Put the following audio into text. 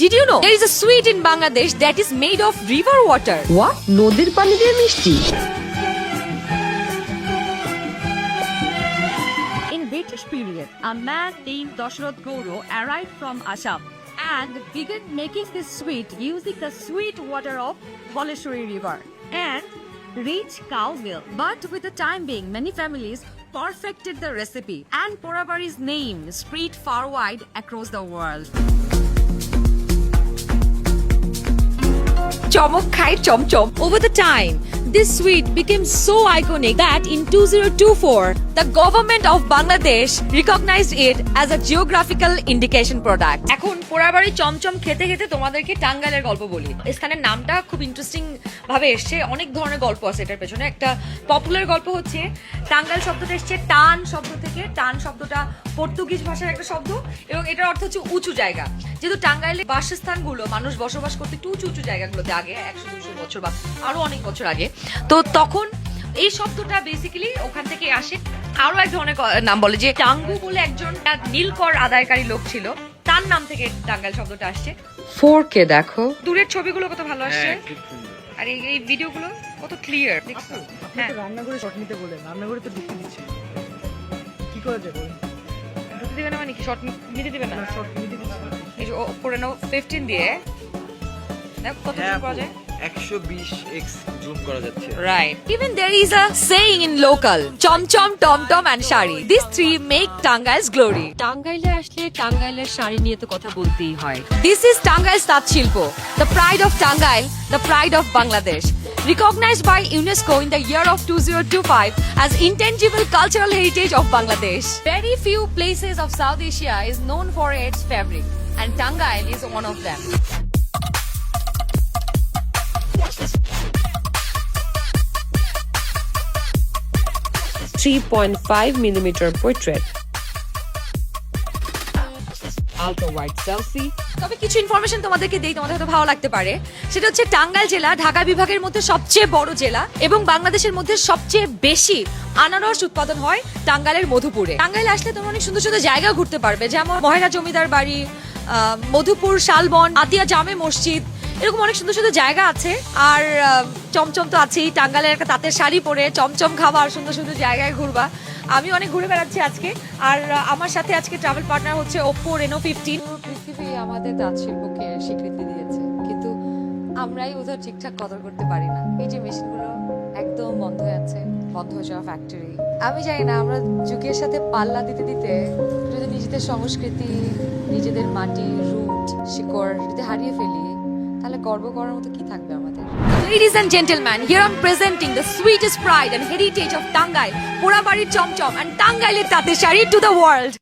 Did you know there is a sweet in Bangladesh that is made of river water? What? নদীর পানি দিয়ে মিষ্টি? In British period, a man named Dashrath Gauro arrived from Assam and began making this sweet using the sweet water of Boleshwari river and rich cow milk. But with the time being, many families perfected the recipe and Porabari's name spread far wide across the world. Chomok Khai Chom Chom. Over the time, this sweet became so iconic that in 2024, the government of Bangladesh recognized it as a geographical indication product. এখন পোড়াবাড়ি চমচম খেতে খেতে তোমাদেরকে টাঙ্গাইলের গল্প বলি। স্থানের নামটা খুব ইন্টারেস্টিং ভাবে এসছে, অনেক ধরনের গল্প আছে এটার পেছনে। একটা পপুলার গল্প হচ্ছে টাঙ্গাইল শব্দটা এসছে টান শব্দ থেকে। টান শব্দটা পর্তুগিজ ভাষার একটা শব্দ এবং এটার অর্থ হচ্ছে উঁচু জায়গা। যেহেতু টাঙ্গাইলে বাসস্থানগুলো মানুষ বসবাস করতে একটু উঁচু উঁচু জায়গাগুলোতে আগে 100-200 বছর বা আরো অনেক বছর আগে, তো তখন এই শব্দটা বেসিক্যালি ওখান থেকে আসে। আরো এক ধরনের নাম বলে যে টাঙ্গু বলে একজন নীলকর আদায়কারী লোক ছিল, তার নাম থেকে টাঙ্গাইল শব্দটা আসছে। 4K দেখো, দূরের ছবিগুলো কত ভালো আসছে আর এই ভিডিওগুলো কত ক্লিয়ার দেখছো। হ্যাঁ, রান্নাঘরে শট নিতে বলে রান্নাঘরে তো ঢুকতে দিচ্ছে, কি করে দেবো? ঢুকতে দিবে না মানে কি? শর্ট নিতে দিবে না? শট নিতে দিচ্ছে এই যে করে নাও 15 দিয়ে, দেখো কত জুম করা যায়। 120x জুম করা যাচ্ছে। Right. Even there is a saying in local, chom chom, tom tom and shari. These three make Tangail's glory. টাঙ্গাইলে আসলে টাঙ্গাইলের শাড়ি নিয়ে তো কথা বলতেই হয়। This is Tangail's Tat Shilpo, the pride of Tangail, the pride of Bangladesh. Recognized by UNESCO in the year of 2025 as intangible cultural heritage of Bangladesh. Very few places of South Asia is known for its fabric, and Tangail is one of them. 3.5mm portrait, ultra wide selfie. তবে কিছু information তোমাদেরকে দেই, তোমাদের হয়তো ভালো লাগতে পারে। সেটা হচ্ছে টাঙ্গাইল জেলা ঢাকা বিভাগের মধ্যে সবচেয়ে বড় জেলা এবং বাংলাদেশের মধ্যে সবচেয়ে বেশি আনারস উৎপাদন হয় টাঙ্গাইলের মধুপুরে। টাঙ্গাইলে আসলে তোমরা অনেক সুন্দর সুন্দর জায়গা ঘুরতে পারবে, যেমন মহেরা জমিদার বাড়ি, মধুপুর শালবন, আতিয়া জামে মসজিদ, এরকম অনেক সুন্দর সুন্দর জায়গা আছে। আর চমচম তো আছেই, টাঙ্গাইলের একটা তাঁতের শাড়ি পরে চমচম খাবার, সুন্দর সুন্দর জায়গায় ঘুরবা। আমি অনেক ঘুরে বেড়াচ্ছি আজকে, আর আমার সাথে আজকে ট্রাভেল পার্টনার হচ্ছে Oppo Reno 15। পৃথিবী আমাদের তাঁত শিল্পকে স্বীকৃতি দিয়েছে, কিন্তু আমরাই ওদের ঠিকঠাক কদর করতে পারি না। এই যে মেশিনগুলো একদম বন্ধ হয়ে আছে, বন্ধ হয়ে যাওয়া ফ্যাক্টরি। আমি জানি না, আমরা যুগের সাথে পাল্লা দিতে দিতে যদি নিজেদের সংস্কৃতি, নিজেদের মাটি, রুট, শিকড় যদি হারিয়ে ফেলি, তাহলে গর্ব করার মতো কি থাকবে আমাদের? Ladies and gentlemen, here I'm presenting the sweetest pride and heritage of Tangail, Porabari Chom Chom and Tangail Tate Shari to the world.